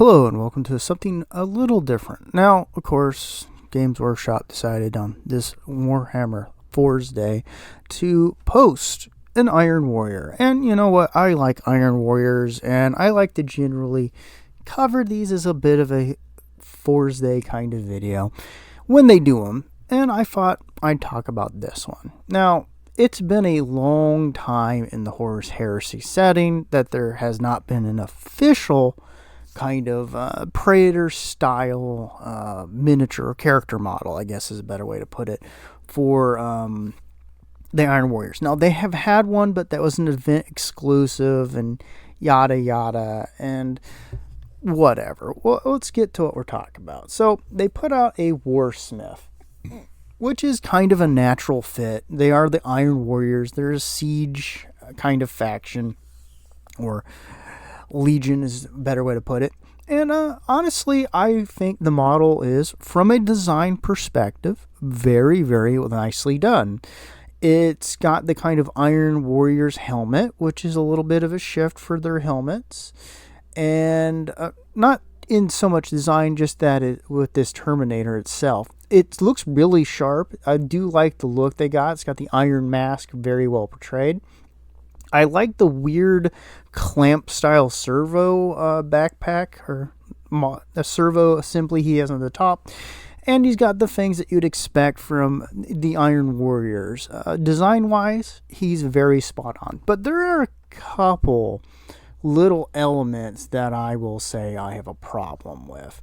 Hello and welcome to something a little different. Now, of course, Games Workshop decided on this Warhammer 4's Day to post an Iron Warrior. And you know what? I like Iron Warriors, and I like to generally cover these as a bit of a 4's Day kind of video when they do them. And I thought I'd talk about this one. Now, it's been a long time in the Horus Heresy setting that there has not been an official kind of Predator style miniature character model, I guess is a better way to put it, for the Iron Warriors. Now, they have had one, but that was an event exclusive and yada yada and whatever. Well, let's get to what we're talking about. So they put out a Warsmith, which is kind of a natural fit. They are the Iron Warriors. They're a siege kind of faction, or Legion is a better way to put it. And honestly, I think the model is, from a design perspective, very, very nicely done. It's got the kind of Iron Warriors helmet, which is a little bit of a shift for their helmets. And not in so much design, just that with this Terminator itself. It looks really sharp. I do like the look they got. It's got the iron mask, very well portrayed. I like the weird clamp style servo backpack, or a servo assembly he has on the top. And he's got the things that you'd expect from the Iron Warriors. Design wise, he's very spot on. But there are a couple little elements that I will say I have a problem with.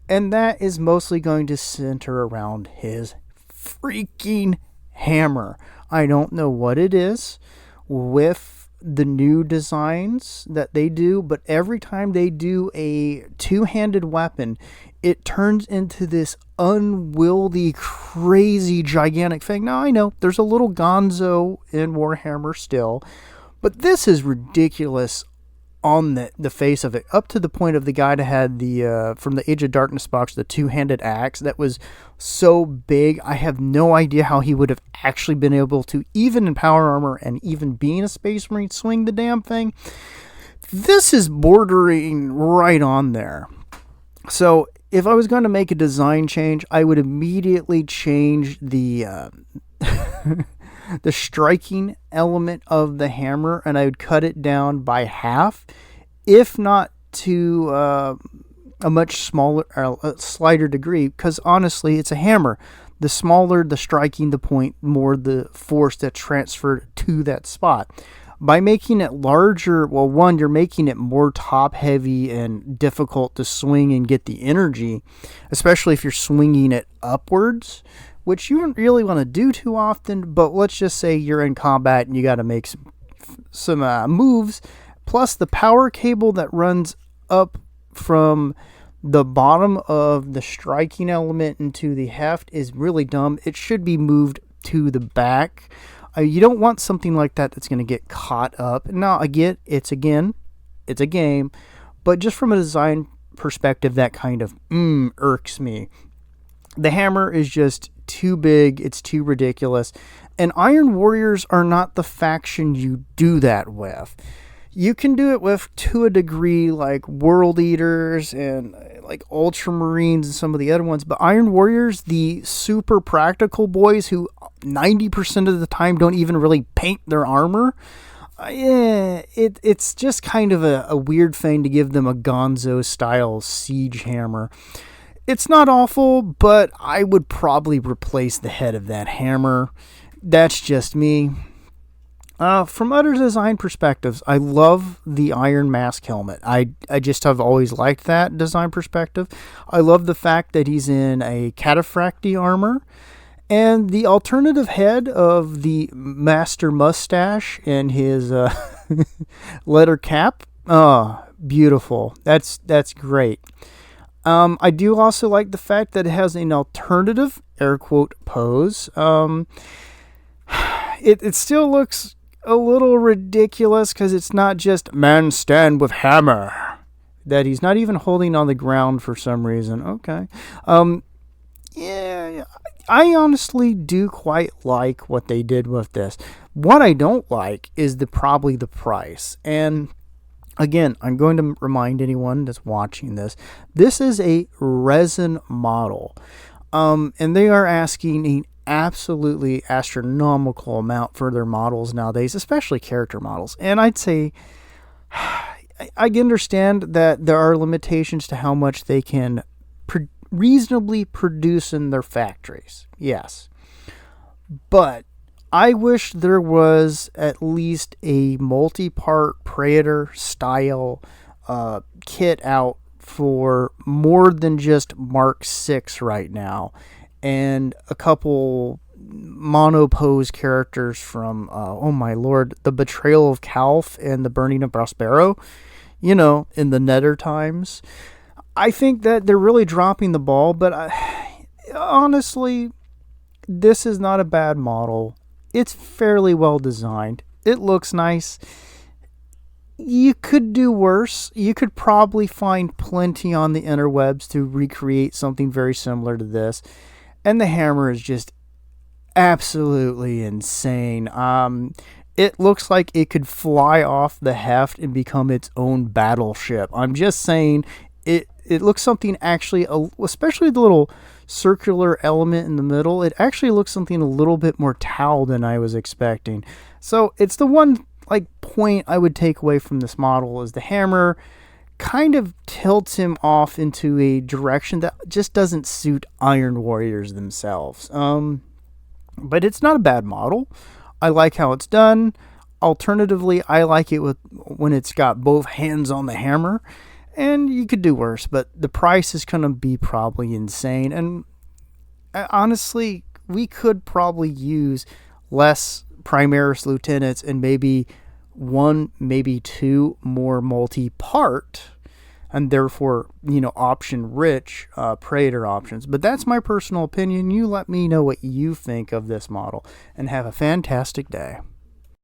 And that is mostly going to center around his freaking hammer. I don't know what it is with the new designs that they do, but every time they do a two-handed weapon, it turns into this unwieldy, crazy, gigantic thing. Now, I know there's a little gonzo in Warhammer still, but this is ridiculous on the face of it, up to the point of the guy that had the from the Age of Darkness box, the two-handed axe that was so big. I have no idea how he would have actually been able to, even in power armor and even being a Space Marine, swing the damn thing. This is bordering right on there. So if I was going to make a design change, I would immediately change the the striking element of the hammer, and I would cut it down by half, if not to a much smaller, slighter degree, because honestly, it's a hammer. The smaller the striking the point, more the force that's transferred to that spot. By making it larger, well, one, you're making it more top heavy and difficult to swing and get the energy, especially if you're swinging it upwards, which you don't really want to do too often. But let's just say you're in combat and you got to make some moves. Plus, the power cable that runs up from the bottom of the striking element into the heft is really dumb. It should be moved to the back. You don't want something like that that's going to get caught up. Now, I get it's a game, but just from a design perspective, that kind of irks me. The hammer is just too big. It's too ridiculous. And Iron Warriors are not the faction you do that with. You can do it with, to a degree, like World Eaters and like Ultramarines and some of the other ones. But Iron Warriors, the super practical boys who 90% of the time don't even really paint their armor, it's just kind of a weird thing to give them a Gonzo-style siege hammer. It's not awful, but I would probably replace the head of that hammer. That's just me. From other design perspectives, I love the Iron Mask helmet. I just have always liked that design perspective. I love the fact that he's in a cataphracti armor. And the alternative head of the Master Mustache and his leather cap. Oh, beautiful. That's great. I do also like the fact that it has an alternative, air quote, pose. It still looks a little ridiculous because it's not just man stand with hammer. That he's not even holding on the ground for some reason. Okay. Yeah, I honestly do quite like what they did with this. What I don't like is probably the price. And Again, I'm going to remind anyone that's watching this, this is a resin model. And they are asking an absolutely astronomical amount for their models nowadays, especially character models. And I'd say I understand that there are limitations to how much they can reasonably produce in their factories. Yes. But I wish there was at least a multi-part Predator style kit out for more than just Mark 6 right now, and a couple monopose characters from oh my lord, the Betrayal of Calf and the Burning of Prospero, in the Nether times. I think that they're really dropping the ball, but honestly, this is not a bad model. It's fairly well designed. It looks nice. You could do worse. You could probably find plenty on the interwebs to recreate something very similar to this. And the hammer is just absolutely insane. It looks like it could fly off the heft and become its own battleship. I'm just saying, it looks something actually, especially the little circular element in the middle, it actually looks something a little bit more towel than I was expecting. So it's the one point I would take away from this model is the hammer kind of tilts him off into a direction that just doesn't suit Iron Warriors themselves. But it's not a bad model. I like how it's done. Alternatively, I like it when it's got both hands on the hammer. And you could do worse, but the price is going to be probably insane. And honestly, we could probably use less Primaris Lieutenants and maybe one, maybe two more multi-part, and therefore, option-rich Predator options. But that's my personal opinion. You let me know what you think of this model, and have a fantastic day.